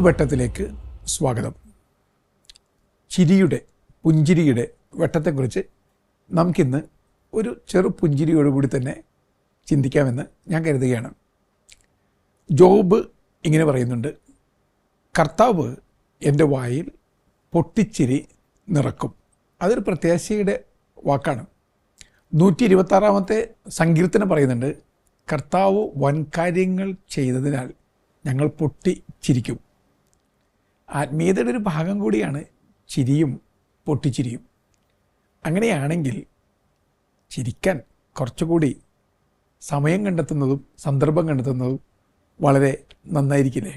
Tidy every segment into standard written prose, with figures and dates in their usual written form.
വെട്ടത്തിലേക്ക് സ്വാഗതം. പുഞ്ചിരിയുടെ വെട്ടത്തെക്കുറിച്ച് നമുക്കിന്ന് ഒരു ചെറു പുഞ്ചിരിയോടുകൂടി തന്നെ ചിന്തിക്കാമെന്ന് ഞാൻ കരുതുകയാണ്. ജോബ് ഇങ്ങനെ പറയുന്നുണ്ട്, കർത്താവ് എൻ്റെ വായിൽ പൊട്ടിച്ചിരി നിറക്കും. അതൊരു പ്രത്യാശയുടെ വാക്കാണ്. 126-ാമത്തെ സങ്കീർത്തനം പറയുന്നുണ്ട്, കർത്താവ് വൻകാര്യങ്ങൾ ചെയ്തതിനാൽ ഞങ്ങൾ പൊട്ടിച്ചിരിക്കും. ആത്മീയതയുടെ ഒരു ഭാഗം കൂടിയാണ് ചിരിയും പൊട്ടിച്ചിരിയും. അങ്ങനെയാണെങ്കിൽ ചിരിക്കാൻ കുറച്ചുകൂടി സമയം കണ്ടെത്തുന്നതും സന്ദർഭം കണ്ടെത്തുന്നതും വളരെ നന്നായിരിക്കില്ലേ?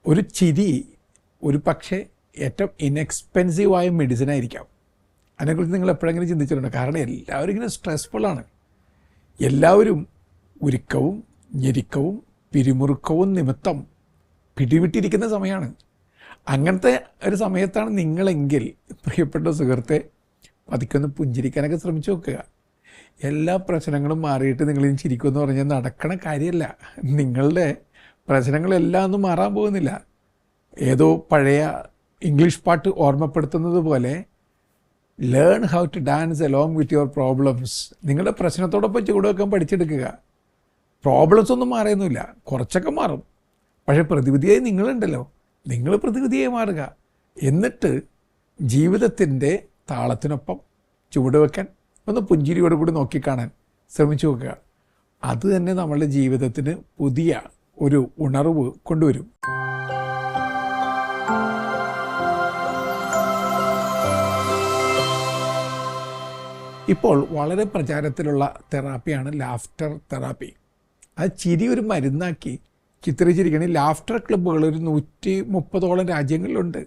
ഒരു ചിരി ഒരു പക്ഷേ ഏറ്റവും ഇൻഎക്സ്പെൻസീവായ മെഡിസിൻ ആയിരിക്കാം. അതിനെക്കുറിച്ച് നിങ്ങൾ എപ്പോഴെങ്കിലും ചിന്തിച്ചിട്ടുണ്ടോ? കാരണം എല്ലാവരും ഇങ്ങനെ സ്ട്രെസ്ഫുള്ളാണ്. എല്ലാവരും ഉരുക്കവും ഞെരുക്കവും പിരിമുറുക്കവും നിമിത്തം പിടിവിട്ടിരിക്കുന്ന സമയമാണ്. അങ്ങനത്തെ ഒരു സമയത്താണ് നിങ്ങളെങ്കിൽ, പ്രിയപ്പെട്ട സുഹൃത്തെ, പതുക്കൊന്ന് പുഞ്ചിരിക്കാനൊക്കെ ശ്രമിച്ചു നോക്കുക. എല്ലാ പ്രശ്നങ്ങളും മാറിയിട്ട് നിങ്ങളിനി ചിരിക്കുമെന്ന് പറഞ്ഞാൽ നടക്കണ കാര്യമല്ല. നിങ്ങളുടെ പ്രശ്നങ്ങളെല്ലാം ഒന്നും മാറാൻ പോകുന്നില്ല. ഏതോ പഴയ ഇംഗ്ലീഷ് പാട്ട് ഓർമ്മപ്പെടുത്തുന്നത് പോലെ, learn how to dance along with your problems. നിങ്ങളുടെ പ്രശ്നത്തോടൊപ്പം ചൂടുവെക്കാൻ പഠിച്ചെടുക്കുക. പ്രോബ്ലംസ് ഒന്നും മാറിയൊന്നുമില്ല, കുറച്ചൊക്കെ മാറും. പക്ഷേ പ്രതിവിധിയായി നിങ്ങളുണ്ടല്ലോ, നിങ്ങൾ പ്രതിവിധിയായി മാറുക. എന്നിട്ട് ജീവിതത്തിൻ്റെ താളത്തിനൊപ്പം ചുവടുവെക്കാൻ ഒന്ന് പുഞ്ചിരിയോട് കൂടി നോക്കിക്കാണാൻ ശ്രമിച്ചു നോക്കുക. അത് തന്നെ നമ്മളുടെ ജീവിതത്തിന് പുതിയ ഒരു ഉണർവ് കൊണ്ടുവരും. ഇപ്പോൾ വളരെ പ്രചാരത്തിലുള്ള തെറാപ്പിയാണ് ലാഫ്റ്റർ തെറാപ്പി. അത് ചിരി ഒരു മരുന്നാക്കി ചിത്രീകരിച്ചിരിക്കുകയാണ്. ലാഫ്റ്റർ ക്ലബ്ബുകൾ ഒരു 130ഓളം രാജ്യങ്ങളിലുണ്ട്.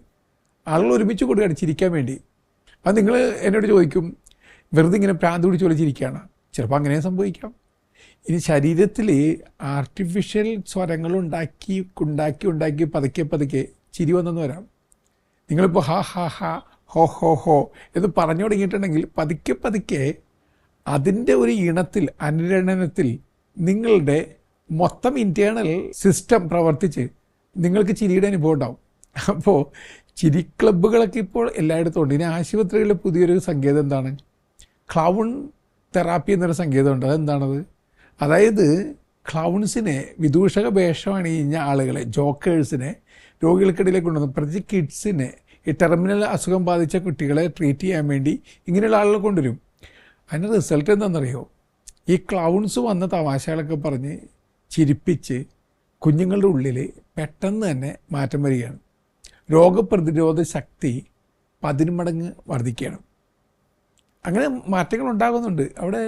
ആളുകൾ ഒരുമിച്ച് കൊടുക്കുകയാണ് ചിരിക്കാൻ വേണ്ടി. അത് നിങ്ങൾ എന്നോട് ചോദിക്കും, വെറുതെ ഇങ്ങനെ പ്രാന്ത് പിടിച്ച് പോലെ ചിരിക്കുകയാണ്? ചിലപ്പോൾ അങ്ങനെ സംഭവിക്കാം. ഇനി ശരീരത്തിൽ ആർട്ടിഫിഷ്യൽ സ്വരങ്ങൾ ഉണ്ടാക്കി പതുക്കെ ചിരി വന്നെന്ന് വരാം. നിങ്ങളിപ്പോൾ ഹാ ഹാ ഹാ ഹോ ഹോ ഹോ എന്ന് പറഞ്ഞു തുടങ്ങിയിട്ടുണ്ടെങ്കിൽ പതുക്കെ അതിൻ്റെ ഒരു അനുരണനത്തിൽ നിങ്ങളുടെ മൊത്തം ഇൻറ്റേർണൽ സിസ്റ്റം പ്രവർത്തിച്ച് നിങ്ങൾക്ക് ചിരിയുടെ അനുഭവം ഉണ്ടാവും. അപ്പോൾ ചിരി ക്ലബ്ബുകളൊക്കെ ഇപ്പോൾ എല്ലായിടത്തും ഉണ്ട്. ഇനി ആശുപത്രികളിലെ പുതിയൊരു സങ്കേതം എന്താണ്? ക്ലൗൺ തെറാപ്പി എന്നൊരു സങ്കേതമുണ്ട്. അതെന്താണത്? അതായത് ക്ലൗൺസിനെ, വിദൂഷക വേഷം അണിഞ്ഞ ആളുകളെ, ജോക്കേഴ്സിനെ രോഗികൾക്കിടയിലേക്ക് കൊണ്ടുവന്നു. പ്രത്യേകിച്ച് കിഡ്സിനെ, ഈ ടെർമിനൽ അസുഖം ബാധിച്ച കുട്ടികളെ ട്രീറ്റ് ചെയ്യാൻ വേണ്ടി ഇങ്ങനെയുള്ള ആളുകളെ കൊണ്ടുവരും. അതിൻ്റെ റിസൾട്ട് എന്താണെന്നറിയോ? ഈ ക്ലൗൺസ് വന്ന തമാശകളൊക്കെ പറഞ്ഞ് ചിരിപ്പിച്ച് കുഞ്ഞുങ്ങളുടെ ഉള്ളിൽ പെട്ടെന്ന് തന്നെ മാറ്റം വരികയാണ്. രോഗപ്രതിരോധ ശക്തി 10 മടങ്ങ് വർദ്ധിക്കുകയാണ്. അങ്ങനെ മാറ്റങ്ങൾ ഉണ്ടാകുന്നുണ്ട്. അവിടെ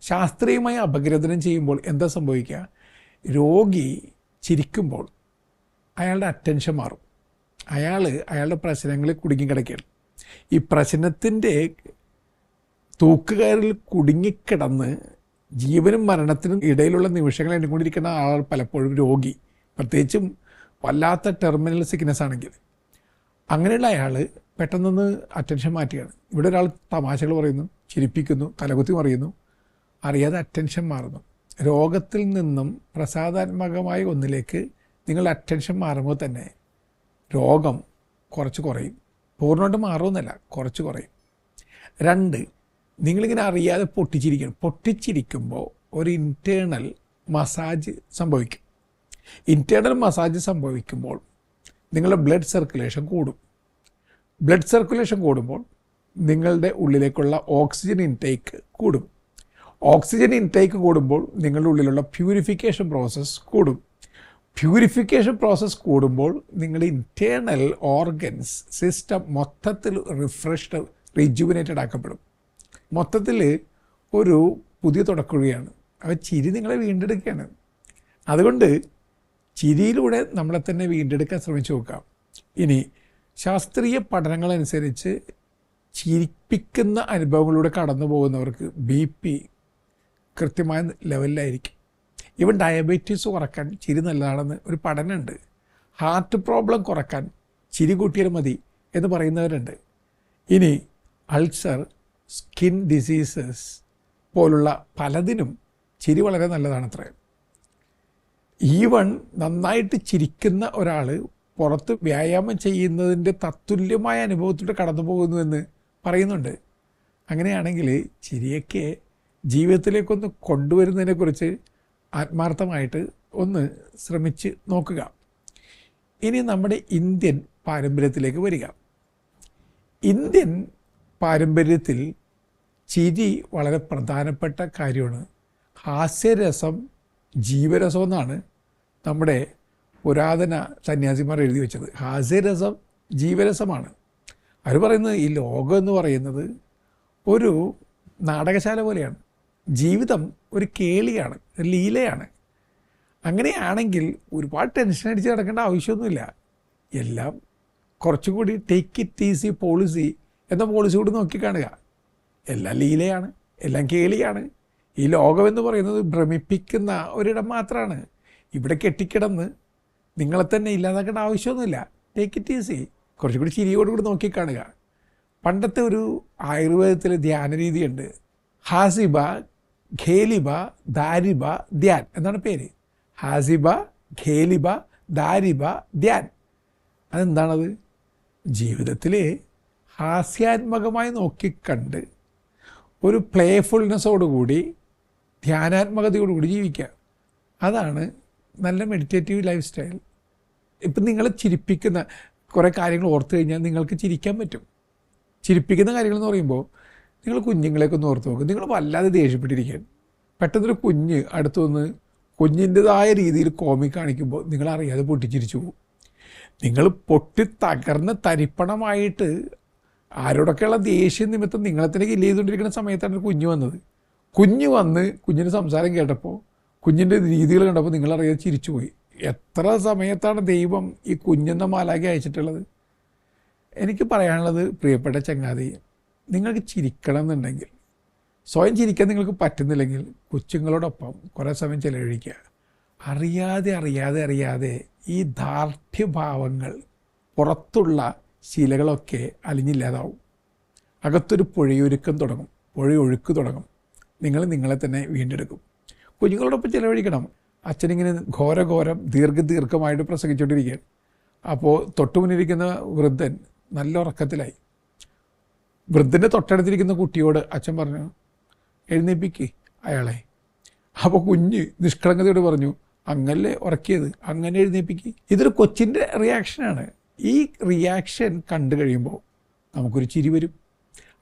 ശാസ്ത്രീയമായി അപഗ്രഥനം ചെയ്യുമ്പോൾ എന്താ സംഭവിക്കുക? രോഗി ചിരിക്കുമ്പോൾ അയാളുടെ അറ്റൻഷൻ മാറും. അയാളുടെ പ്രശ്നങ്ങളിൽ കുടുങ്ങിക്കിടക്കുകയാണ്. ഈ പ്രശ്നത്തിൻ്റെ തൂക്കുകയറിൽ കുടുങ്ങിക്കിടന്ന് ജീവനും മരണത്തിനും ഇടയിലുള്ള നിമിഷങ്ങൾ എണ്ണിക്കൊണ്ടിരിക്കുന്ന ആൾ പലപ്പോഴും രോഗി, പ്രത്യേകിച്ചും വല്ലാത്ത ടെർമിനൽ സിക്നെസ് ആണെങ്കിൽ. അങ്ങനെയുള്ള അയാൾ പെട്ടെന്നൊന്ന് അറ്റൻഷൻ മാറ്റുകയാണ്. ഇവിടെ ഒരാൾ തമാശകൾ പറയുന്നു, ചിരിപ്പിക്കുന്നു, തലകുത്തി മറിയുന്നു, അറിയാതെ അറ്റൻഷൻ മാറുന്നു. രോഗത്തിൽ നിന്നും പ്രസാദാത്മകമായ ഒന്നിലേക്ക് നിങ്ങളുടെ അറ്റൻഷൻ മാറുമ്പോൾ തന്നെ രോഗം കുറച്ച് കുറയും. പൂർണ്ണമായിട്ട് മാറുമെന്നല്ല, കുറച്ച് കുറയും. 2, നിങ്ങളിങ്ങനെ അറിയാതെ പൊട്ടിച്ചിരിക്കുമ്പോൾ ഒരു ഇൻറ്റേർണൽ മസാജ് സംഭവിക്കും. ഇൻറ്റേർണൽ മസാജ് സംഭവിക്കുമ്പോൾ നിങ്ങളുടെ ബ്ലഡ് സർക്കുലേഷൻ കൂടും. ബ്ലഡ് സർക്കുലേഷൻ കൂടുമ്പോൾ നിങ്ങളുടെ ഉള്ളിലേക്കുള്ള ഓക്സിജൻ ഇൻടേക്ക് കൂടും. ഓക്സിജൻ ഇൻടേക്ക് കൂടുമ്പോൾ നിങ്ങളുടെ ഉള്ളിലുള്ള പ്യൂരിഫിക്കേഷൻ പ്രോസസ്സ് കൂടും. പ്യൂരിഫിക്കേഷൻ പ്രോസസ്സ് കൂടുമ്പോൾ നിങ്ങളുടെ ഇൻറ്റേർണൽ ഓർഗൻസ് സിസ്റ്റം മൊത്തത്തിൽ റിഫ്രഷ്ഡ്, റിജുവിനേറ്റഡ് ആക്കപ്പെടും. മൊത്തത്തിൽ ഒരു പുതിയ തുടക്കുകയാണ്. അവ ചിരി നിങ്ങളെ വീണ്ടെടുക്കുകയാണ്. അതുകൊണ്ട് ചിരിയിലൂടെ നമ്മളെ തന്നെ വീണ്ടെടുക്കാൻ ശ്രമിച്ചു നോക്കാം. ഇനി ശാസ്ത്രീയ പഠനങ്ങളനുസരിച്ച് ചിരിപ്പിക്കുന്ന അനുഭവങ്ങളിലൂടെ കടന്നു പോകുന്നവർക്ക് BP കൃത്യമായ ലെവലിലായിരിക്കും. ഈവൻ ഡയബറ്റീസ് കുറയ്ക്കാൻ ചിരി നല്ലതാണെന്ന് ഒരു പഠനമുണ്ട്. ഹാർട്ട് പ്രോബ്ലം കുറയ്ക്കാൻ ചിരി കൂട്ടിയാൽ മതി എന്ന് പറയുന്നവരുണ്ട്. ഇനി അൾസർ, സ്കിൻ ഡിസീസസ് പോലുള്ള പലതിനും ചിരി വളരെ നല്ലതാണത്രേ. ഈവൺ നന്നായിട്ട് ചിരിക്കുന്ന ഒരാൾ പുറത്ത് വ്യായാമം ചെയ്യുന്നതിൻ്റെ തത്തുല്യമായ അനുഭവത്തിലൂടെ കടന്നു പോകുന്നുവെന്ന് പറയുന്നുണ്ട്. അങ്ങനെയാണെങ്കിൽ ചിരിയൊക്കെ ജീവിതത്തിലേക്കൊന്ന് കൊണ്ടുവരുന്നതിനെക്കുറിച്ച് ആത്മാർത്ഥമായിട്ട് ഒന്ന് ശ്രമിച്ച് നോക്കുക. ഇനി നമ്മുടെ ഇന്ത്യൻ പാരമ്പര്യത്തിലേക്ക് വരിക. ഇന്ത്യൻ പാരമ്പര്യത്തിൽ ചിരി വളരെ പ്രധാനപ്പെട്ട കാര്യമാണ്. ഹാസ്യരസം ജീവരസം എന്നാണ് നമ്മുടെ പുരാതന സന്യാസിമാർ എഴുതി വെച്ചത്. ഹാസ്യരസം ജീവരസമാണ്. അവർ പറയുന്നത് ഈ ലോകം എന്ന് പറയുന്നത് ഒരു നാടകശാല പോലെയാണ്. ജീവിതം ഒരു കേളിയാണ്, ഒരു ലീലയാണ്. അങ്ങനെയാണെങ്കിൽ ഒരുപാട് ടെൻഷൻ അടിച്ച് നടക്കേണ്ട ആവശ്യമൊന്നുമില്ല. എല്ലാം കുറച്ചും കൂടി ടേക്ക് ഇറ്റ് ഈസി പോളിസി എന്ന പോളിസി കൂടി നോക്കിക്കാണുക. എല്ലാം ലീലയാണ്, എല്ലാം കേളിയാണ്. ഈ ലോകമെന്ന് പറയുന്നത് ഭ്രമിപ്പിക്കുന്ന ഒരിടം മാത്രമാണ്. ഇവിടെ കെട്ടിക്കിടന്ന് നിങ്ങളെ തന്നെ ഇല്ലാതാക്കേണ്ട ആവശ്യമൊന്നുമില്ല. ടേക്ക് ഇറ്റ് ഈസി, കുറച്ചും കൂടി ചിരിയോടുകൂടി നോക്കിക്കാണുക. പണ്ടത്തെ ഒരു ആയുർവേദത്തിലെ ധ്യാന രീതിയുണ്ട്. ഹാസിബ, ഖേലിബ, ദാരിബ, ധ്യാൻ എന്നാണ് പേര്. ഹാസിബ, ഖേലിബ, ദാരിബ, ധ്യാൻ. അതെന്താണത്? ജീവിതത്തിൽ ഹാസ്യാത്മകമായി നോക്കിക്കണ്ട് ഒരു പ്ലേഫുൾനെസ്സോടുകൂടി ധ്യാനാത്മകതയോടുകൂടി ജീവിക്കുക. അതാണ് നല്ല മെഡിറ്റേറ്റീവ് ലൈഫ് സ്റ്റൈൽ. ഇപ്പം നിങ്ങളെ ചിരിപ്പിക്കുന്ന കുറേ കാര്യങ്ങൾ ഓർത്തു കഴിഞ്ഞാൽ നിങ്ങൾക്ക് ചിരിക്കാൻ പറ്റും. ചിരിപ്പിക്കുന്ന കാര്യങ്ങളെന്ന് പറയുമ്പോൾ നിങ്ങൾ കുഞ്ഞുങ്ങളെയൊക്കെ ഒന്ന് ഓർത്ത് നോക്കും. നിങ്ങൾ വല്ലാതെ ദേഷ്യപ്പെട്ടിരിക്കുകയാണ്. പെട്ടെന്നൊരു കുഞ്ഞ് അടുത്തു വന്ന് കുഞ്ഞിൻ്റെതായ രീതിയിൽ കോമിക് കാണിക്കുമ്പോൾ നിങ്ങളറിയാതെ പൊട്ടിച്ചിരിച്ചു പോകും. നിങ്ങൾ പൊട്ടി തകർന്ന് തരിപ്പണമായിട്ട് ആരോടൊക്കെയുള്ള ദേഷ്യം നിമിത്തം നിങ്ങളെ തന്നെ കില്ല് ചെയ്തുകൊണ്ടിരിക്കുന്ന സമയത്താണ് ഒരു കുഞ്ഞ് വന്നത്. കുഞ്ഞ് വന്ന് കുഞ്ഞിൻ്റെ സംസാരം കേട്ടപ്പോൾ, കുഞ്ഞിൻ്റെ രീതികൾ കണ്ടപ്പോൾ നിങ്ങളറിയാതെ ചിരിച്ചുപോയി. എത്ര സമയത്താണ് ദൈവം ഈ കുഞ്ഞെന്ന മാലാഖ അയച്ചിട്ടുള്ളത്? എനിക്ക് പറയാനുള്ളത്, പ്രിയപ്പെട്ട ചങ്ങാതി, നിങ്ങൾക്ക് ചിരിക്കണം എന്നുണ്ടെങ്കിൽ, സ്വയം ചിരിക്കാൻ നിങ്ങൾക്ക് പറ്റുന്നില്ലെങ്കിൽ കൊച്ചുങ്ങളോടൊപ്പം കുറേ സമയം ചിലവഴിക്കുക. അറിയാതെ ഈ ദാർഢ്യഭാവങ്ങൾ, പുറത്തുള്ള ശീലകളൊക്കെ അലിഞ്ഞില്ലാതാവും. അകത്തൊരു പുഴയൊഴുക്ക് തുടങ്ങും. നിങ്ങൾ നിങ്ങളെ തന്നെ വീണ്ടെടുക്കും. കുഞ്ഞുങ്ങളോടൊപ്പം ചിലവഴിക്കണം. അച്ഛനിങ്ങനെ ഘോരം ദീർഘമായിട്ട് പ്രസംഗിച്ചുകൊണ്ടിരിക്കുകയാണ്. അപ്പോൾ തൊട്ടുമുന്നിരിക്കുന്ന വൃദ്ധൻ നല്ല ഉറക്കത്തിലായി. വൃദ്ധൻ്റെ തൊട്ടടുത്തിരിക്കുന്ന കുട്ടിയോട് അച്ഛൻ പറഞ്ഞു, എഴുന്നേൽപ്പിക്ക് അയാളെ. അപ്പോൾ കുഞ്ഞ് നിഷ്കളങ്കതയോട് പറഞ്ഞു, അങ്ങല്ലേ ഉറക്കിയത്, അങ്ങനെ എഴുന്നേൽപ്പിക്ക്. ഇതൊരു കൊച്ചിൻ്റെ റിയാക്ഷനാണ്. ഈ റിയാക്ഷൻ കണ്ടു കഴിയുമ്പോൾ നമുക്കൊരു ചിരി വരും.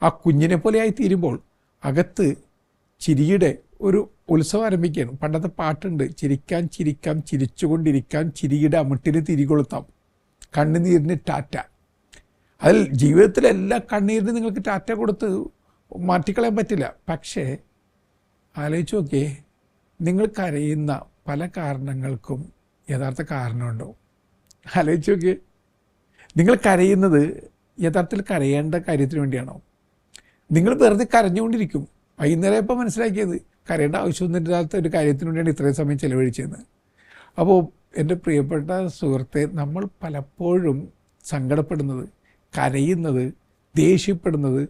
ആ കുഞ്ഞിനെ പോലെ ആയി തീരുമ്പോൾ അകത്ത് ചിരിയുടെ ഒരു ഉത്സവം ആരംഭിക്കുകയാണ്. പണ്ടത്തെ പാട്ടുണ്ട്, ചിരിക്കാൻ ചിരിച്ചുകൊണ്ടിരിക്കാൻ, ചിരിയുടെ അമിട്ടിന് തിരികൊളുത്താം, കണ്ണുനീരിന് ടാറ്റ. അതിൽ ജീവിതത്തിലെല്ലാ കണ്ണീരിന് നിങ്ങൾക്ക് ടാറ്റ കൊടുത്ത് മാറ്റിക്കളയാൻ പറ്റില്ല. പക്ഷേ ആലോചിച്ച് നോക്കിയേ, നിങ്ങൾ കരയുന്ന പല കാരണങ്ങൾക്കും യഥാർത്ഥ കാരണമുണ്ടോ? ആലോചിച്ച് നോക്കിയേ, നിങ്ങൾ കരയുന്നത് യഥാർത്ഥത്തിൽ കരയേണ്ട കാര്യത്തിന് വേണ്ടിയാണോ? നിങ്ങൾ വെറുതെ കരഞ്ഞുകൊണ്ടിരിക്കും. വൈകുന്നേരം ഇപ്പോൾ മനസ്സിലാക്കിയത് കരയേണ്ട ആവശ്യമൊന്നുമില്ലാത്ത ഒരു കാര്യത്തിന് വേണ്ടിയാണ് ഇത്രയും സമയം ചിലവഴിച്ചതെന്ന്. അപ്പോൾ എൻ്റെ പ്രിയപ്പെട്ട സുഹൃത്തെ, നമ്മൾ പലപ്പോഴും സങ്കടപ്പെടുന്നത്, കരയുന്നത്, ദേഷ്യപ്പെടുന്നത്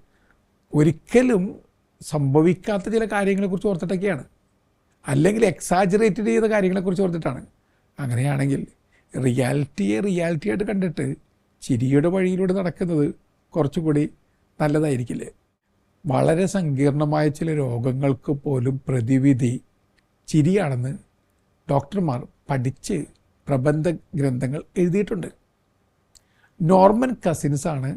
ഒരിക്കലും സംഭവിക്കാത്ത ചില കാര്യങ്ങളെക്കുറിച്ച് ഓർത്തിട്ടൊക്കെയാണ്, അല്ലെങ്കിൽ എക്സാജറേറ്റഡ് ചെയ്ത കാര്യങ്ങളെക്കുറിച്ച് ഓർത്തിട്ടാണ്. അങ്ങനെയാണെങ്കിൽ റിയാലിറ്റിയായിട്ട് കണ്ടിട്ട് ചിരിയുടെ വഴിയിലൂടെ നടക്കുന്നത് കുറച്ചുകൂടി നല്ലതായിരിക്കില്ലേ? വളരെ സങ്കീർണമായ ചില രോഗങ്ങൾക്ക് പോലും പ്രതിവിധി ചിരിയാണെന്ന് ഡോക്ടർമാർ പഠിച്ച് പ്രബന്ധ ഗ്രന്ഥങ്ങൾ എഴുതിയിട്ടുണ്ട്. നോർമൻ കസിൻസാണ്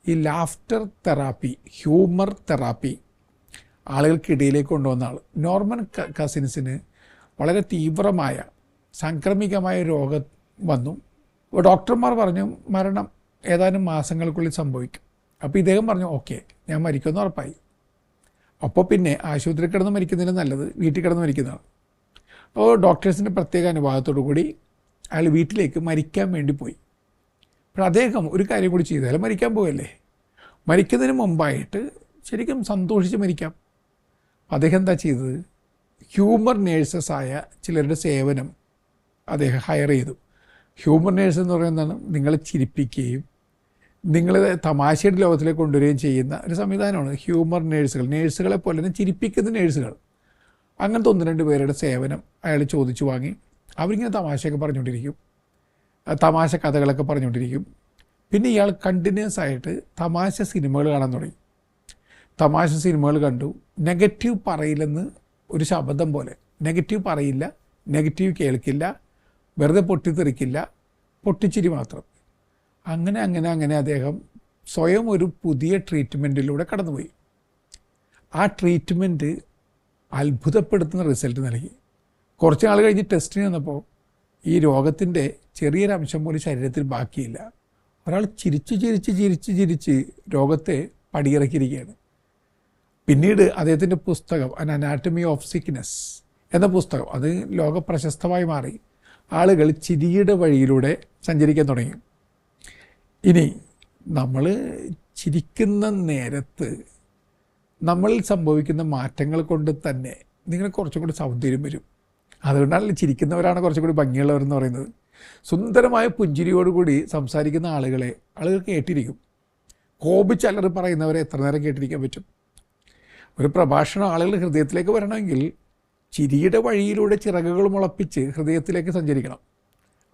ഈ ലാഫ്റ്റർ തെറാപ്പി, ഹ്യൂമർ തെറാപ്പി ആളുകൾക്കിടയിലേക്ക് കൊണ്ടുവന്ന ആൾ. നോർമൻ കസിൻസിന് വളരെ തീവ്രമായ സാംക്രമികമായ രോഗം വന്നു. അപ്പോൾ ഡോക്ടർമാർ പറഞ്ഞു മരണം ഏതാനും മാസങ്ങൾക്കുള്ളിൽ സംഭവിക്കും. അപ്പോൾ ഇദ്ദേഹം പറഞ്ഞു, ഓക്കെ, ഞാൻ മരിക്കുമെന്ന് ഉറപ്പായി. അപ്പോൾ പിന്നെ ആശുപത്രി കിടന്ന് മരിക്കുന്നതിന് നല്ലത് വീട്ടിൽ കിടന്ന് മരിക്കുന്നതാണ്. അപ്പോൾ ഡോക്ടേഴ്സിൻ്റെ പ്രത്യേക അനുവാദത്തോടു കൂടി അയാൾ വീട്ടിലേക്ക് മരിക്കാൻ വേണ്ടി പോയി. അപ്പോൾ അദ്ദേഹം ഒരു കാര്യം കൂടി ചെയ്താൽ മരിക്കാൻ പോകല്ലേ, മരിക്കുന്നതിന് മുമ്പായിട്ട് ശരിക്കും സന്തോഷിച്ച് മരിക്കാം. അദ്ദേഹം എന്താ ചെയ്തത്? ഹ്യൂമർ നേഴ്സസായ ചിലരുടെ സേവനം അദ്ദേഹം ഹയർ ചെയ്തു. ഹ്യൂമർ നേഴ്സ് എന്ന് പറയുന്നതാണ് നിങ്ങളെ ചിരിപ്പിക്കുകയും നിങ്ങളെ തമാശയുടെ ലോകത്തിലേക്ക് കൊണ്ടുവരികയും ചെയ്യുന്ന ഒരു സംവിധാനമാണ് ഹ്യൂമർ നേഴ്സുകളെ പോലെ തന്നെ ചിരിപ്പിക്കുന്ന നേഴ്സുകൾ. അങ്ങനത്തെ 1-2 പേരുടെ സേവനം അയാൾ ചോദിച്ചു വാങ്ങി. അവരിങ്ങനെ തമാശയൊക്കെ പറഞ്ഞുകൊണ്ടിരിക്കും. തമാശ കഥകളൊക്കെ പറഞ്ഞുകൊണ്ടിരിക്കും. പിന്നെ ഇയാൾ കണ്ടിന്യൂസ് ആയിട്ട് തമാശ സിനിമകൾ കാണാൻ തുടങ്ങി. തമാശ സിനിമകൾ കണ്ടു. നെഗറ്റീവ് പറയില്ലെന്ന് ഒരു ശബ്ദം പോലെ. നെഗറ്റീവ് പറയില്ല, നെഗറ്റീവ് കേൾക്കില്ല, വെറുതെ പൊട്ടിത്തെറിക്കില്ല, പൊട്ടിച്ചിരി മാത്രം. അങ്ങനെ അങ്ങനെ അങ്ങനെ അദ്ദേഹം സ്വയം ഒരു പുതിയ ട്രീറ്റ്മെൻറ്റിലൂടെ കടന്നുപോയി. ആ ട്രീറ്റ്മെൻറ്റ് അത്ഭുതപ്പെടുത്തുന്ന റിസൾട്ട് നൽകി. കുറച്ച് നാൾ കഴിഞ്ഞ് ടെസ്റ്റിന് വന്നപ്പോൾ ഈ രോഗത്തിൻ്റെ ചെറിയൊരംശം പോലും ശരീരത്തിൽ ബാക്കിയില്ല. ഒരാൾ ചിരിച്ച് രോഗത്തെ പടിയിറക്കിയിരിക്കുകയാണ്. പിന്നീട് അദ്ദേഹത്തിൻ്റെ പുസ്തകം അൻ അനാറ്റമി ഓഫ് സിക്നെസ് എന്ന പുസ്തകം അത് ലോക പ്രശസ്തമായി മാറി. ആളുകൾ ചിരിയുടെ വഴിയിലൂടെ സഞ്ചരിക്കാൻ തുടങ്ങി. ഇനി നമ്മൾ ചിരിക്കുന്ന നേരത്ത് നമ്മളിൽ സംഭവിക്കുന്ന മാറ്റങ്ങൾ കൊണ്ട് തന്നെ നിങ്ങൾ കുറച്ചും കൂടി സൗന്ദര്യം വരും. അതുകൊണ്ടാണല്ലോ ചിരിക്കുന്നവരാണ് കുറച്ചും കൂടി ഭംഗിയുള്ളവരെന്ന് പറയുന്നത്. സുന്ദരമായ പുഞ്ചിരിയോടുകൂടി സംസാരിക്കുന്ന ആളുകൾ കേട്ടിരിക്കും. കോപിച്ചലറി പറയുന്നവരെ എത്ര നേരം കേട്ടിരിക്കാൻ പറ്റും? ഒരു പ്രഭാഷണം ആളുകളുടെ ഹൃദയത്തിലേക്ക് വരണമെങ്കിൽ ചിരിയുടെ വഴിയിലൂടെ ചിറകുകൾ മുളപ്പിച്ച് ഹൃദയത്തിലേക്ക് സഞ്ചരിക്കണം.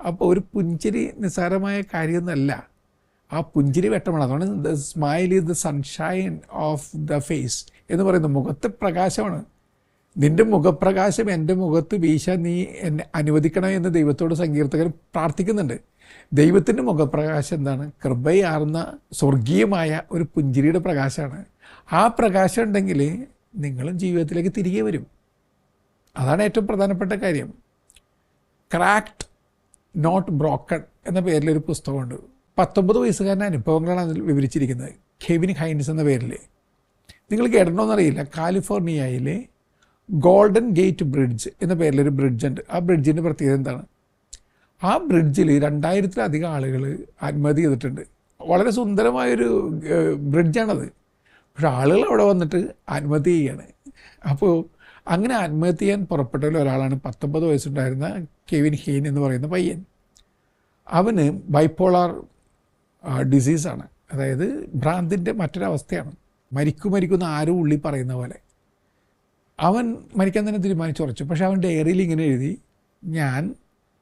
അപ്പോൾ ഒരു പുഞ്ചിരി നിസ്സാരമായ കാര്യമൊന്നുമല്ല. ആ പുഞ്ചിരി വെട്ടമാണ്. അതുകൊണ്ട് the smile is the sunshine of the face എന്ന് പറയുന്നത് മുഖത്തെ പ്രകാശമാണ്. നിൻ്റെ മുഖപ്രകാശം എൻ്റെ മുഖത്ത് വീശാൻ നീ എന്നെ അനുവദിക്കണം എന്ന് ദൈവത്തോട് സങ്കീർത്തകർ പ്രാർത്ഥിക്കുന്നുണ്ട്. ദൈവത്തിൻ്റെ മുഖപ്രകാശം എന്താണ്? കൃപയാർന്ന സ്വർഗീയമായ ഒരു പുഞ്ചിരിയുടെ പ്രകാശമാണ്. ആ പ്രകാശം ഉണ്ടെങ്കിൽ നിങ്ങളും ജീവിതത്തിലേക്ക് തിരികെ വരും. അതാണ് ഏറ്റവും പ്രധാനപ്പെട്ട കാര്യം. ക്രാക്ഡ് നോട്ട് ബ്രോക്കൺ എന്ന പേരിലൊരു പുസ്തകമുണ്ട്. 19 വയസ്സുകാരൻ്റെ അനുഭവങ്ങളാണ് അതിൽ വിവരിച്ചിരിക്കുന്നത്. കെവിൻ ഹൈൻസ് എന്ന പേരിൽ. നിങ്ങൾ കേട്ടിട്ടുണ്ടോയെന്നറിയില്ല, കാലിഫോർണിയയിലെ ഗോൾഡൻ ഗേറ്റ് ബ്രിഡ്ജ് എന്ന പേരിലൊരു ബ്രിഡ്ജുണ്ട്. ആ ബ്രിഡ്ജിൻ്റെ പ്രത്യേകത എന്താണ്? ആ ബ്രിഡ്ജിൽ 2000-ലധികം ആളുകൾ ആത്മഹത്യ ചെയ്തിട്ടുണ്ട്. വളരെ സുന്ദരമായൊരു ബ്രിഡ്ജാണത്. പക്ഷെ ആളുകൾ അവിടെ വന്നിട്ട് ആത്മഹത്യ ചെയ്യുകയാണ്. അപ്പോൾ അങ്ങനെ ആത്മഹത്യ ചെയ്യാൻ പുറപ്പെട്ടതിൽ ഒരാളാണ് 19 വയസ്സുണ്ടായിരുന്ന കെവിൻ ഹെയ്ൻ എന്ന് പറയുന്ന പയ്യൻ. അവന് ബൈപ്പോളാർ ഡിസീസാണ്. അതായത് ഭ്രാന്തിൻ്റെ മറ്റൊരവസ്ഥയാണ്. മരിക്കുന്ന ആരും ഉള്ളി പറയുന്ന പോലെ. അവൻ മരിക്കാൻ തന്നെ തീരുമാനിച്ചുറച്ചു. പക്ഷെ അവൻ ഡയറിയിൽ ഇങ്ങനെ എഴുതി, ഞാൻ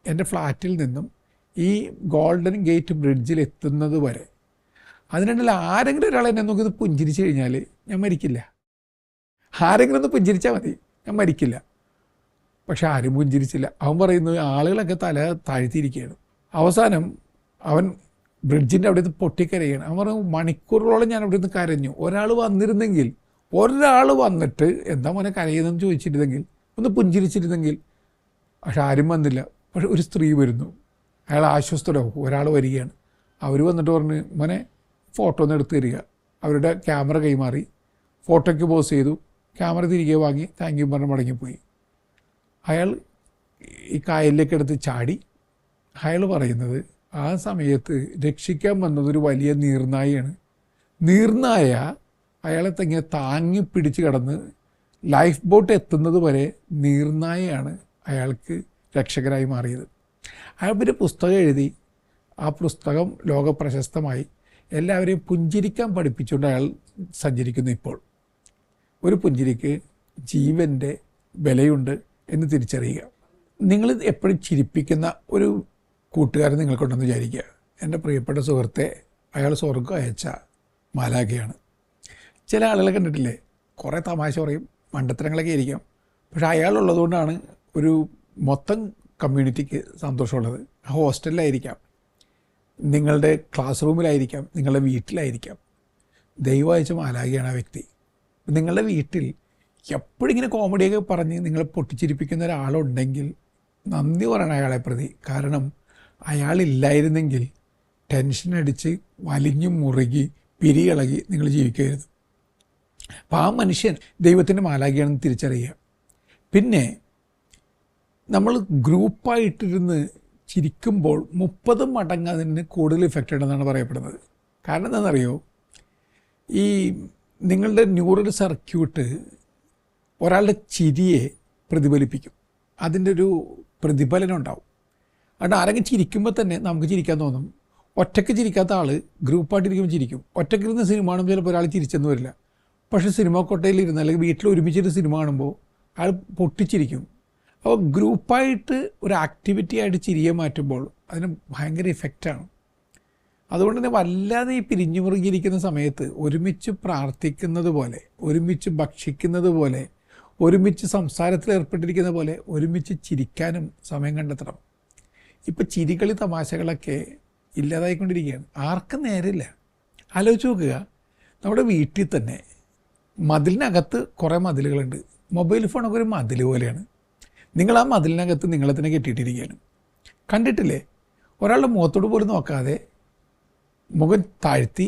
എൻ്റെ ഫ്ലാറ്റിൽ നിന്നും ഈ ഗോൾഡൻ ഗേറ്റ് ബ്രിഡ്ജിൽ എത്തുന്നത് വരെ അതിനിടയിൽ ആരെങ്കിലും ഒരാൾ എന്നെ നോക്കി പുഞ്ചിരിച്ച് കഴിഞ്ഞാൽ ഞാൻ മരിക്കില്ല. ആരെങ്കിലും ഒന്ന് പുഞ്ചിരിച്ചാൽ മതി, ഞാൻ മരിക്കില്ല. പക്ഷെ ആരും പുഞ്ചിരിച്ചില്ല. അവൻ പറയുന്നത് ആളുകളൊക്കെ തല താഴ്ത്തിയിരിക്കുകയാണ്. അവസാനം അവൻ ബ്രിഡ്ജിൻ്റെ അവിടെ നിന്ന് പൊട്ടിക്കരയാണ്. അവൻ പറഞ്ഞു, മണിക്കൂറുകളോളം ഞാൻ അവിടെ നിന്ന് കരഞ്ഞു. ഒരാൾ വന്നിട്ട് എന്താ മോനെ കരയുന്നതെന്ന് ചോദിച്ചിരുന്നെങ്കിൽ, ഒന്ന് പുഞ്ചിരിച്ചിരുന്നെങ്കിൽ. പക്ഷെ ആരും വന്നില്ല. പക്ഷെ ഒരു സ്ത്രീ വരുന്നു. അയാൾ ആശ്വസ്തരാകും. ഒരാൾ വരികയാണ്. അവർ വന്നിട്ട് പറഞ്ഞ്, മോനെ ഫോട്ടോ ഒന്ന് എടുത്ത് തരിക. അവരുടെ ക്യാമറ കൈമാറി ഫോട്ടോയ്ക്ക് പോസ് ചെയ്തു. ക്യാമറ തിരികെ വാങ്ങി താങ്ക് യു പറഞ്ഞ് മടങ്ങിപ്പോയി. അയാൾ ഈ കായലിലേക്ക് എടുത്ത് ചാടി. അയാൾ പറയുന്നത് ആ സമയത്ത് രക്ഷിക്കാൻ വന്നതൊരു വലിയ നീർനായയാണ്. നീർനായ അയാളെ തന്നെ താങ്ങി പിടിച്ച് കിടന്ന് ലൈഫ് ബോട്ട് എത്തുന്നത് വരെ നീർനായയാണ് അയാൾക്ക് രക്ഷകരായി മാറിയത്. അയാൾ പിന്നെ പുസ്തകം എഴുതി. ആ പുസ്തകം ലോകപ്രശസ്തമായി. എല്ലാവരെയും പുഞ്ചിരിക്കാൻ പഠിപ്പിച്ചുകൊണ്ട് അയാൾ സഞ്ചരിക്കുന്നു. ഇപ്പോൾ ഒരു പുഞ്ചിരിക്ക് ജീവൻ്റെ വിലയുണ്ട് എന്ന് തിരിച്ചറിയുക. നിങ്ങൾ എപ്പോഴും ചിരിപ്പിക്കുന്ന ഒരു കൂട്ടുകാരൻ നിങ്ങൾക്കുണ്ടെന്ന് വിചാരിക്കുക. എൻ്റെ പ്രിയപ്പെട്ട സുഹൃത്തെ, അയാൾ സ്വർഗ്ഗം അയച്ച മാലാഖയാണ്. ചില ആളുകളെ കണ്ടിട്ടില്ലേ, കുറേ തമാശ പറയും, മണ്ടത്തരങ്ങളൊക്കെ ആയിരിക്കാം. പക്ഷെ അയാളുള്ളതുകൊണ്ടാണ് ഒരു മൊത്തം കമ്മ്യൂണിറ്റിക്ക് സന്തോഷമുള്ളത്. ഹോസ്റ്റലിലായിരിക്കാം, നിങ്ങളുടെ ക്ലാസ് റൂമിലായിരിക്കാം, നിങ്ങളുടെ വീട്ടിലായിരിക്കാം. ദൈവം അയച്ച മാലാഖയാണ് ആ വ്യക്തി. നിങ്ങളുടെ വീട്ടിൽ എപ്പോഴും ഇങ്ങനെ കോമഡിയൊക്കെ പറഞ്ഞ് നിങ്ങളെ പൊട്ടിച്ചിരിപ്പിക്കുന്ന ഒരാളുണ്ടെങ്കിൽ നന്ദി പറയണം അയാളെ പ്രതി. കാരണം അയാളില്ലായിരുന്നെങ്കിൽ ടെൻഷൻ അടിച്ച് വലിഞ്ഞു മുറുകി പിരിയിളകി നിങ്ങൾ ജീവിക്കരുത്. അപ്പോൾ ആ മനുഷ്യൻ ദൈവത്തിൻ്റെ മാലാഖയാണെന്ന് തിരിച്ചറിയുക. പിന്നെ നമ്മൾ ഗ്രൂപ്പായിട്ടിരുന്ന് ചിരിക്കുമ്പോൾ 30 മടങ്ങ് അതിന് കൂടുതൽ ഇഫക്റ്റ് ഉണ്ടെന്നാണ് പറയപ്പെടുന്നത്. കാരണം എന്താണെന്നറിയോ, ഈ നിങ്ങളുടെ ന്യൂറൽ സർക്യൂട്ട് ഒരാളുടെ ചിരിയെ പ്രതിഫലിപ്പിക്കും. അതിൻ്റെ ഒരു പ്രതിഫലനം ഉണ്ടാവും. അതുകൊണ്ട് ആരെങ്കിലും ചിരിക്കുമ്പോൾ തന്നെ നമുക്ക് ചിരിക്കാൻ തോന്നും. ഒറ്റയ്ക്ക് ചിരിക്കാത്ത ആൾ ഗ്രൂപ്പായിട്ടിരിക്കുമ്പോൾ ചിരിക്കും. ഒറ്റയ്ക്കിരുന്ന് സിനിമ കാണുമ്പോൾ ചിലപ്പോൾ ഒരാൾ ചിരിച്ചെന്ന് വരില്ല. പക്ഷേ സിനിമ കൊട്ടയിലിരുന്ന് അല്ലെങ്കിൽ വീട്ടിൽ ഒരുമിച്ചിട്ട് സിനിമ കാണുമ്പോൾ അയാൾ പൊട്ടിച്ചിരിക്കും. അപ്പോൾ ഗ്രൂപ്പായിട്ട് ഒരു ആക്ടിവിറ്റി ആയിട്ട് ചിരിയെ മാറ്റുമ്പോൾ അതിന് ഭയങ്കര ഇഫക്റ്റാണ്. അതുകൊണ്ട് തന്നെ വല്ലാതെ ഈ പിരിഞ്ഞു മുറുകിയിരിക്കുന്ന സമയത്ത് ഒരുമിച്ച് പ്രാർത്ഥിക്കുന്നത് പോലെ, ഒരുമിച്ച് ഭക്ഷിക്കുന്നത് പോലെ, ഒരുമിച്ച് സംസാരത്തിൽ ഏർപ്പെട്ടിരിക്കുന്ന പോലെ ഒരുമിച്ച് ചിരിക്കാനും സമയം കണ്ടെത്തണം. ഇപ്പോൾ ചിരികളി തമാശകളൊക്കെ ഇല്ലാതായിക്കൊണ്ടിരിക്കുകയാണ്. ആർക്കും നേരില്ല. ആലോചിച്ച് നോക്കുക, നമ്മുടെ വീട്ടിൽ തന്നെ മതിലിനകത്ത് കുറേ മതിലുകളുണ്ട്. മൊബൈൽ ഫോണൊക്കെ ഒരു മതിൽ പോലെയാണ്. നിങ്ങൾ ആ മതിലിനകത്ത് നിങ്ങളെ തന്നെ കെട്ടിയിട്ടിരിക്കുകയാണ്. കണ്ടിട്ടില്ലേ? ഒരാളുടെ മുഖത്തോട് പോലും നോക്കാതെ മുഖം താഴ്ത്തി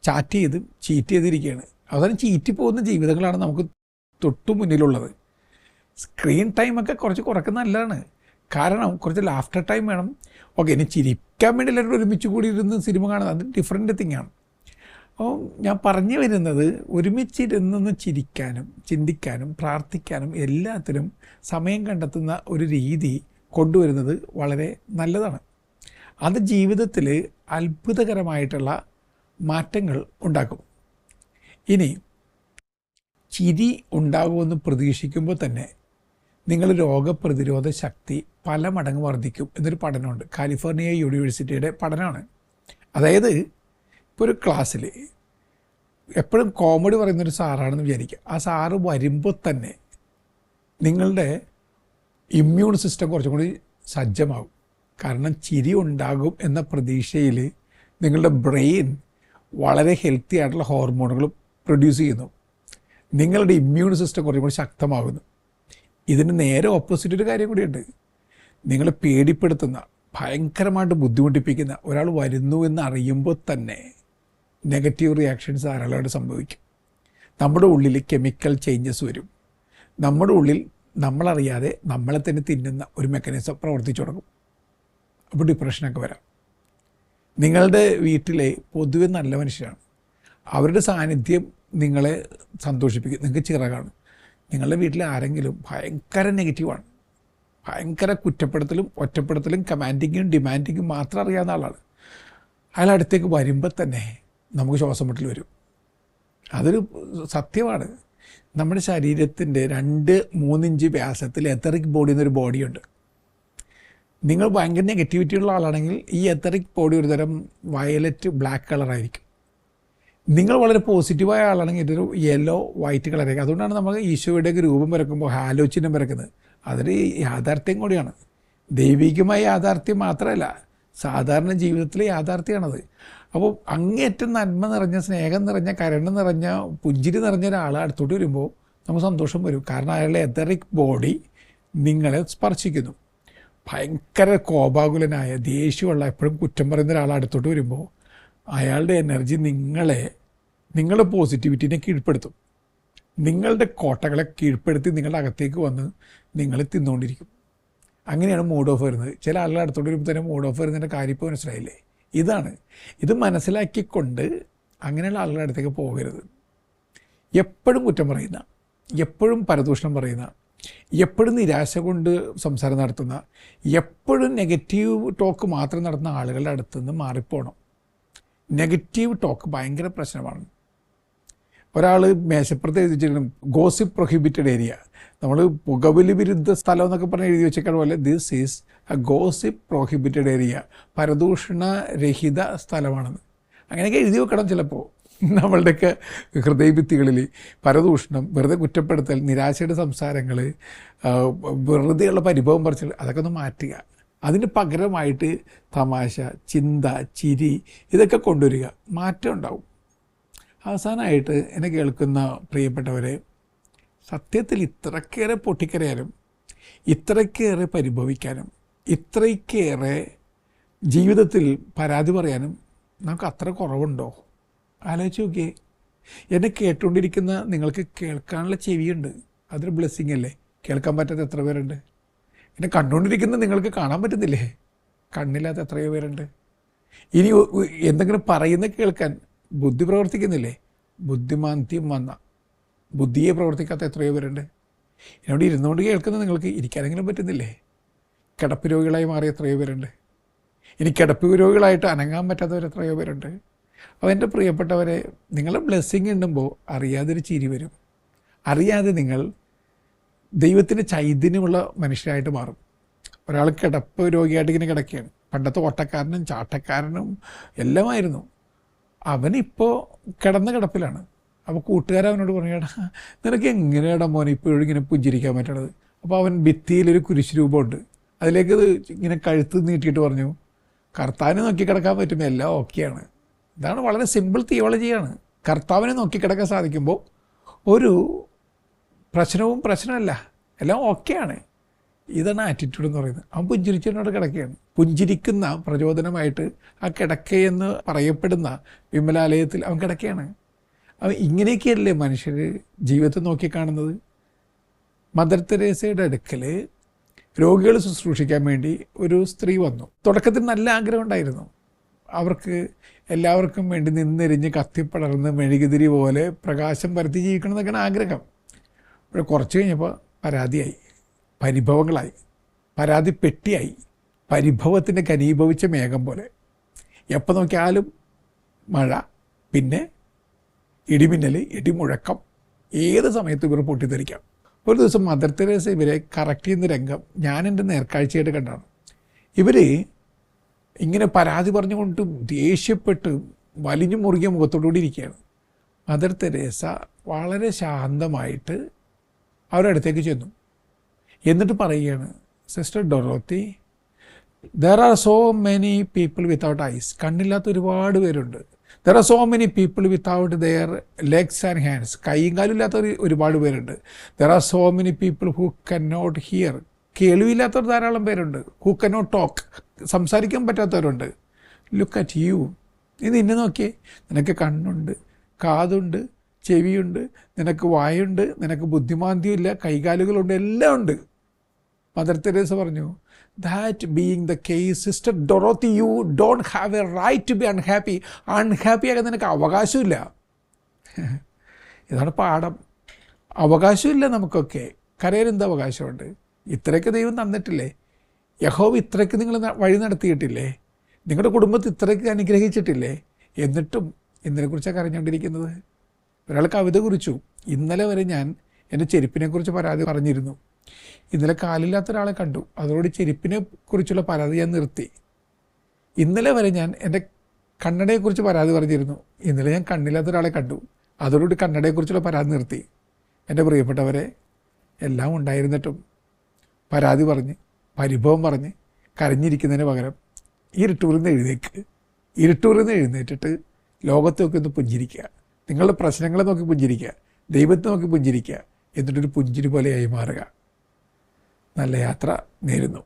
ചാറ്റ് ചെയ്ത് ചീറ്റ് ചെയ്തിരിക്കുകയാണ്. അവസാനം ചീറ്റി പോകുന്ന ജീവിതങ്ങളാണ് നമുക്ക് തൊട്ടു മുന്നിലുള്ളത്. സ്ക്രീൻ ടൈമൊക്കെ കുറച്ച് കുറയ്ക്കുന്നത് നല്ലതാണ്. കാരണം കുറച്ച് ലാഫ്റ്റർ ടൈം വേണം. ഓക്കെ, ഇനി ചിരിക്കാൻ വേണ്ടി എല്ലാവരും ഒരുമിച്ച് കൂടി ഇരുന്ന് സിനിമ കാണുന്നത് അത് ഡിഫറെൻ്റ് തിങ്ങാണ്. അപ്പോൾ ഞാൻ പറഞ്ഞു വരുന്നത്, ഒരുമിച്ചിരുന്ന് ചിരിക്കാനും ചിന്തിക്കാനും പ്രാർത്ഥിക്കാനും എല്ലാത്തിനും സമയം കണ്ടെത്തുന്ന ഒരു രീതി കൊണ്ടുവരുന്നത് വളരെ നല്ലതാണ്. അത് ജീവിതത്തിൽ അത്ഭുതകരമായിട്ടുള്ള മാറ്റങ്ങൾ ഉണ്ടാക്കും. ഇനി ചിരി ഉണ്ടാകുമെന്ന് പ്രതീക്ഷിക്കുമ്പോൾ തന്നെ നിങ്ങൾ രോഗപ്രതിരോധ ശക്തി പല മടങ്ങ് വർദ്ധിക്കും എന്നൊരു പഠനമുണ്ട്. കാലിഫോർണിയ യൂണിവേഴ്സിറ്റിയുടെ പഠനമാണ്. അതായത് ഇപ്പോൾ ഒരു ക്ലാസ്സിൽ എപ്പോഴും കോമഡി പറയുന്നൊരു സാറാണെന്ന് വിചാരിക്കുക. ആ സാറ് വരുമ്പോൾ തന്നെ നിങ്ങളുടെ ഇമ്മ്യൂൺ സിസ്റ്റം കുറച്ചും കൂടി സജ്ജമാകും. കാരണം ചിരി ഉണ്ടാകും എന്ന പ്രതീക്ഷയിൽ നിങ്ങളുടെ ബ്രെയിൻ വളരെ ഹെൽത്തി ആയിട്ടുള്ള ഹോർമോണുകൾ പ്രൊഡ്യൂസ് ചെയ്യുന്നു. നിങ്ങളുടെ ഇമ്മ്യൂൺ സിസ്റ്റം കുറച്ചും കൂടി ശക്തമാകുന്നു. ഇതിന് നേരെ ഓപ്പോസിറ്റ് ഒരു കാര്യം കൂടിയുണ്ട്. നിങ്ങളെ പേടിപ്പെടുത്തുന്ന, ഭയങ്കരമായിട്ട് ബുദ്ധിമുട്ടിപ്പിക്കുന്ന ഒരാൾ വരുന്നു എന്ന് അറിയുമ്പോൾ തന്നെ നെഗറ്റീവ് റിയാക്ഷൻസ് ധാരാളമായിട്ട് സംഭവിക്കും. നമ്മുടെ ഉള്ളിൽ കെമിക്കൽ ചേഞ്ചസ് വരും. നമ്മുടെ ഉള്ളിൽ നമ്മളറിയാതെ നമ്മളെ തന്നെ തിന്നുന്ന ഒരു മെക്കാനിസം പ്രവർത്തിച്ചു തുടങ്ങും. അപ്പോൾ ഡിപ്രഷനൊക്കെ വരാം. നിങ്ങളുടെ വീട്ടിലെ പൊതുവെ നല്ല മനുഷ്യരാണ്. അവരുടെ സാന്നിധ്യം നിങ്ങളെ സന്തോഷിപ്പിക്കും. നിങ്ങൾക്ക് ചിറകാണ്. നിങ്ങളുടെ വീട്ടിൽ ആരെങ്കിലും ഭയങ്കര നെഗറ്റീവാണ്, ഭയങ്കര കുറ്റപ്പെടുത്തലും ഒറ്റപ്പെടുത്തലും കമാൻഡിങ്ങും ഡിമാൻഡിങ്ങും മാത്രം അറിയാവുന്ന ആളാണ്, അയാൾ അടുത്തേക്ക് വരുമ്പോൾ തന്നെ നമുക്ക് ശ്വാസം മുട്ടൽ വരും. അതൊരു സത്യമാണ്. നമ്മുടെ ശരീരത്തിൻ്റെ 2-3 ഇഞ്ച് വ്യാസത്തിൽ എത്തറിക് ബോഡി എന്നൊരു ബോഡിയുണ്ട്. നിങ്ങൾ ഭയങ്കര നെഗറ്റിവിറ്റി ഉള്ള ആളാണെങ്കിൽ ഈ എത്തറിക് ബോഡി ഒരു തരം വയലറ്റ് ബ്ലാക്ക് കളറായിരിക്കും. നിങ്ങൾ വളരെ പോസിറ്റീവായ ആളാണെങ്കിൽ ഇതൊരു യെല്ലോ വൈറ്റ് കളറായിരിക്കും. അതുകൊണ്ടാണ് നമ്മൾ ഈശോയുടെയൊക്കെ രൂപം വരക്കുമ്പോൾ ഹാലോ ചിഹ്നം വരക്കുന്നത്. അതൊരു യാഥാർത്ഥ്യം കൂടിയാണ്. ദൈവികമായ യാഥാർത്ഥ്യം മാത്രമല്ല, സാധാരണ ജീവിതത്തിലെ യാഥാർത്ഥ്യമാണത്. അപ്പോൾ അങ്ങേയറ്റം നന്മ നിറഞ്ഞ, സ്നേഹം നിറഞ്ഞ, കരുണ നിറഞ്ഞ, പുഞ്ചിരി നിറഞ്ഞ ഒരാൾ അടുത്തോട്ട് വരുമ്പോൾ നമുക്ക് സന്തോഷം വരും. കാരണം അയാളുടെ എത്തറിക് ബോഡി നിങ്ങളെ സ്പർശിക്കുന്നു. ഭയങ്കര കോപാകുലനായ, ദേഷ്യമുള്ള, എപ്പോഴും കുറ്റം പറയുന്ന ഒരാൾ അടുത്തോട്ട് വരുമ്പോൾ അയാളുടെ എനർജി നിങ്ങളുടെ പോസിറ്റിവിറ്റിനെ കീഴ്പ്പെടുത്തും. നിങ്ങളുടെ കോട്ടകളെ കീഴ്പ്പെടുത്തി നിങ്ങളുടെ അകത്തേക്ക് വന്ന് നിങ്ങളെ തിന്നുകൊണ്ടിരിക്കും. അങ്ങനെയാണ് മൂഡ് ഓഫ് വരുന്നത്. ചില ആളുകൾ അടുത്തോട്ട് വരുമ്പോൾ തന്നെ മൂഡ് ഓഫ് വരുന്നതിൻ്റെ കാര്യം ഇപ്പോൾ മനസ്സിലായില്ലേ? ഇത് മനസ്സിലാക്കിക്കൊണ്ട് അങ്ങനെയുള്ള ആളുകളുടെ അടുത്തേക്ക് പോകരുത്. എപ്പോഴും കുറ്റം പറയുന്ന, എപ്പോഴും പരദൂഷണം പറയുന്ന, എപ്പോഴും നിരാശ കൊണ്ട് സംസാരം നടത്തുന്ന, എപ്പോഴും നെഗറ്റീവ് ടോക്ക് മാത്രം നടത്തുന്ന ആളുകളുടെ അടുത്തുനിന്ന് മാറിപ്പോണം. നെഗറ്റീവ് ടോക്ക് ഭയങ്കര പ്രശ്നമാണ്. ഒരാൾ മേശപ്പുറത്ത് എഴുതിച്ചിട്ടുണ്ട് ഗോസിപ്പ് പ്രൊഹിബിറ്റഡ് ഏരിയ. നമ്മൾ പുകവലി വിരുദ്ധ സ്ഥലം എന്നൊക്കെ പറഞ്ഞ് എഴുതി വെച്ചേക്കാൻ പോലെ this is a gossip prohibited area, പരദൂഷണ രഹിത സ്ഥലമാണെന്ന്. അങ്ങനെയൊക്കെ എഴുതി വെക്കണം. ചിലപ്പോൾ നമ്മളുടെയൊക്കെ ഹൃദയഭിത്തികളിൽ പരദൂഷണം, വെറുതെ കുറ്റപ്പെടുത്തൽ, നിരാശയുടെ സംസാരങ്ങൾ, വെറുതെയുള്ള പരിഭവം പറച്ചിൽ, അതൊക്കെ ഒന്ന് മാറ്റുക. അതിന് പകരമായിട്ട് തമാശ, ചിന്ത, ചിരി ഇതൊക്കെ കൊണ്ടുവരിക. മാറ്റം ഉണ്ടാവും. അവസാനമായിട്ട് എന്നെ കേൾക്കുന്ന പ്രിയപ്പെട്ടവരെ, സത്യത്തിൽ ഇത്രയ്ക്കേറെ പൊട്ടിക്കരയാനും, ഇത്രയ്ക്കേറെ പരിഭവിക്കാനും, ഇത്രയ്ക്കേറെ ജീവിതത്തിൽ പരാതി പറയാനും നമുക്ക് അത്ര കുറവുണ്ടോ? ആലോചിച്ച് നോക്കിയേ. എന്നെ കേട്ടുകൊണ്ടിരിക്കുന്ന നിങ്ങൾക്ക് കേൾക്കാനുള്ള ചെവിയുണ്ട്. അതൊരു ബ്ലെസ്സിങ് അല്ലേ? കേൾക്കാൻ പറ്റാത്ത എത്ര പേരുണ്ട്? എന്നെ കണ്ടുകൊണ്ടിരിക്കുന്ന നിങ്ങൾക്ക് കാണാൻ പറ്റുന്നില്ലേ? കണ്ണില്ലാത്ത എത്രയോ പേരുണ്ട്. ഇനി എന്തെങ്കിലും പറയുന്ന കേൾക്കാൻ ബുദ്ധി പ്രവർത്തിക്കുന്നില്ലേ? ബുദ്ധിമാന്ദ്യം വന്ന ബുദ്ധിയെ പ്രവർത്തിക്കാത്ത എത്രയോ പേരുണ്ട്. എന്നോട് ഇരുന്നുകൊണ്ട് കേൾക്കുന്ന നിങ്ങൾക്ക് ഇരിക്കാനെങ്കിലും പറ്റുന്നില്ലേ? കിടപ്പ് രോഗികളായി മാറിയ എത്രയോ പേരുണ്ട്. ഇനി കിടപ്പ് രോഗികളായിട്ട് അനങ്ങാൻ പറ്റാത്തവർ എത്രയോ പേരുണ്ട്. അപ്പോൾ എൻ്റെ പ്രിയപ്പെട്ടവരെ, നിങ്ങളെ ബ്ലെസ്സിങ് ഉണ്ടുമ്പോൾ അറിയാതൊരു ചിരി വരും. അറിയാതെ നിങ്ങൾ ദൈവത്തിൻ്റെ ചൈതന്യമുള്ള മനുഷ്യരായിട്ട് മാറും. ഒരാൾ കിടപ്പ് രോഗിയായിട്ട് ഇങ്ങനെ കിടക്കുകയാണ്, പണ്ടത്തെ ഓട്ടക്കാരനും ചാട്ടക്കാരനും എല്ലാമായിരുന്നു. അവനിപ്പോൾ കിടന്ന കിടപ്പിലാണ്. അപ്പോൾ കൂട്ടുകാരവനോട് പറയടാ, നിനക്ക് എങ്ങനെയാടാ മോനെ ഇപ്പോഴും ഇങ്ങനെ പുഞ്ചിരിക്കാൻ പറ്റണത്? അപ്പോൾ അവൻ ഭിത്തിയിലൊരു കുരിശ് രൂപമുണ്ട്, അതിലേക്ക് ഇങ്ങനെ കഴുത്ത് നീട്ടിയിട്ട് പറഞ്ഞു, കർത്താവിനെ നോക്കിക്കിടക്കാൻ പറ്റും, എല്ലാം ഓക്കെയാണ്. ഇതാണ് വളരെ സിമ്പിൾ തിയോളജിയാണ്. കർത്താവിനെ നോക്കിക്കിടക്കാൻ സാധിക്കുമ്പോൾ ഒരു പ്രശ്നമല്ല, എല്ലാം ഓക്കെയാണ്. ഇതാണ് ആറ്റിറ്റ്യൂഡ് എന്ന് പറയുന്നത്. അവൻ പുഞ്ചിരിച്ചതിനോട് കിടക്കുകയാണ്. പുഞ്ചിരിക്കുന്ന പ്രചോദനമായിട്ട് ആ കിടക്കയെന്ന് പറയപ്പെടുന്ന വിമലാലയത്തിൽ അവൻ കിടക്കുകയാണ്. അവൻ ഇങ്ങനെയൊക്കെയല്ലേ മനുഷ്യർ ജീവിതത്തെ നോക്കിക്കാണുന്നത്. മദർ തെരേസയുടെ അടുക്കൽ രോഗികൾ ശുശ്രൂഷിക്കാൻ വേണ്ടി ഒരു സ്ത്രീ വന്നു. തുടക്കത്തിൽ നല്ല ആഗ്രഹം ഉണ്ടായിരുന്നു. അവർക്ക് എല്ലാവർക്കും വേണ്ടി നിന്നെരിഞ്ഞ് കത്തിപ്പടർന്ന് മെഴുകുതിരി പോലെ പ്രകാശം പരത്തി ജീവിക്കണം എന്നൊക്കെയാണ് ആഗ്രഹം. ഇവിടെ കുറച്ച് കഴിഞ്ഞപ്പോൾ പരാതിയായി, പരിഭവങ്ങളായി, പരാതി പെട്ടിയായി, പരിഭവത്തിൻ്റെ ഘനീഭവിച്ച മേഘം പോലെ. എപ്പോൾ നോക്കിയാലും മഴ, പിന്നെ ഇടിമിന്നൽ, ഇടിമുഴക്കം, ഏത് സമയത്തും ഇവർ പൊട്ടിത്തെറിക്കാം. ഒരു ദിവസം മദർ തെരേസ ഇവരെ കറക്റ്റ് ചെയ്യുന്ന രംഗം ഞാൻ എൻ്റെ നേർക്കാഴ്ചയായിട്ട് കണ്ടാണ്. ഇവർ ഇങ്ങനെ പരാതി പറഞ്ഞുകൊണ്ട് ദേഷ്യപ്പെട്ട് വലിഞ്ഞു മുറുകിയ മുഖത്തോടുകൂടി ഇരിക്കുകയാണ്. മദർ തെരേസ വളരെ ശാന്തമായിട്ട് അവരുടെ അടുത്തേക്ക് ചെന്നു. എന്നിട്ട് പറയുകയാണ്, sister Dorothy, there are so many people without eyes. കണ്ണില്ലാത്ത ഒരുപാട് പേരുണ്ട്. There are so many people without their legs and hands. കൈയും കാലും ഇല്ലാത്തവർ ഒരുപാട് പേരുണ്ട്. There are so many people who can not hear. കേൾവിയില്ലാത്തവർ ധാരാളം പേരുണ്ട്. Who can not talk. സംസാരിക്കാൻ പറ്റാത്തവരുണ്ട്. Look at U. നീ നിന്നെ നോക്കിയേ. നിനക്ക് കണ്ണുണ്ട്, കാതുണ്ട്, ചെവിയുണ്ട്, നിനക്ക് വായുണ്ട്, നിനക്ക് ബുദ്ധിമാന്ദ്യമില്ല, കൈകാലുകളുണ്ട്, എല്ലാം ഉണ്ട്. മദർ തെരേസ പറഞ്ഞു, that being the case sister Dorothy, you don't have a right to be unhappy. അൺഹാപ്പിയാകാൻ നിനക്ക് അവകാശമില്ല. ഇതാണ് പാഠം. അവകാശമില്ല നമുക്കൊക്കെ. കരയിൽ എന്ത് അവകാശമുണ്ട്? ഇത്രയൊക്കെ ദൈവം തന്നിട്ടില്ലേ? യഹോവ ഇത്രയ്ക്ക് നിങ്ങൾ വഴി നടത്തിയിട്ടില്ലേ? നിങ്ങളുടെ കുടുംബത്തിൽ ഇത്രയ്ക്ക് അനുഗ്രഹിച്ചിട്ടില്ലേ? എന്നിട്ടും ഇതിനെക്കുറിച്ചാണ് കരഞ്ഞുകൊണ്ടിരിക്കുന്നത്. ഒരാൾ കവിത കുറിച്ചു, ഇന്നലെ വരെ ഞാൻ എൻ്റെ ചെരുപ്പിനെക്കുറിച്ച് പരാതി പറഞ്ഞിരുന്നു. ഇന്നലെ കാലില്ലാത്ത ഒരാളെ കണ്ടു, അതോടെ ചെരുപ്പിനെ കുറിച്ചുള്ള പരാതി ഞാൻ നിർത്തി. ഇന്നലെ വരെ ഞാൻ എൻ്റെ കണ്ണടയെക്കുറിച്ച് പരാതി പറഞ്ഞിരുന്നു. ഇന്നലെ ഞാൻ കണ്ണില്ലാത്ത ഒരാളെ കണ്ടു, അതോടുകൂടി കണ്ണടയെക്കുറിച്ചുള്ള പരാതി നിർത്തി. എൻ്റെ പ്രിയപ്പെട്ടവരെ, എല്ലാം ഉണ്ടായിരുന്നിട്ടും പരാതി പറഞ്ഞ് പരിഭവം പറഞ്ഞ് കരഞ്ഞിരിക്കുന്നതിന് പകരം ഇരുട്ടൂറിന്ന് എഴുന്നേറ്റിട്ട് ലോകത്തെ നോക്കി ഒന്ന് പുഞ്ചിരിക്കുക. നിങ്ങളുടെ പ്രശ്നങ്ങളെ നോക്കി പുഞ്ചിരിക്കുക, ദൈവത്തെ നോക്കി പുഞ്ചിരിക്കുക, എന്നിട്ടൊരു പുഞ്ചിരി പോലെയായി മാറുക. നല്ല യാത്ര നേരുന്നു.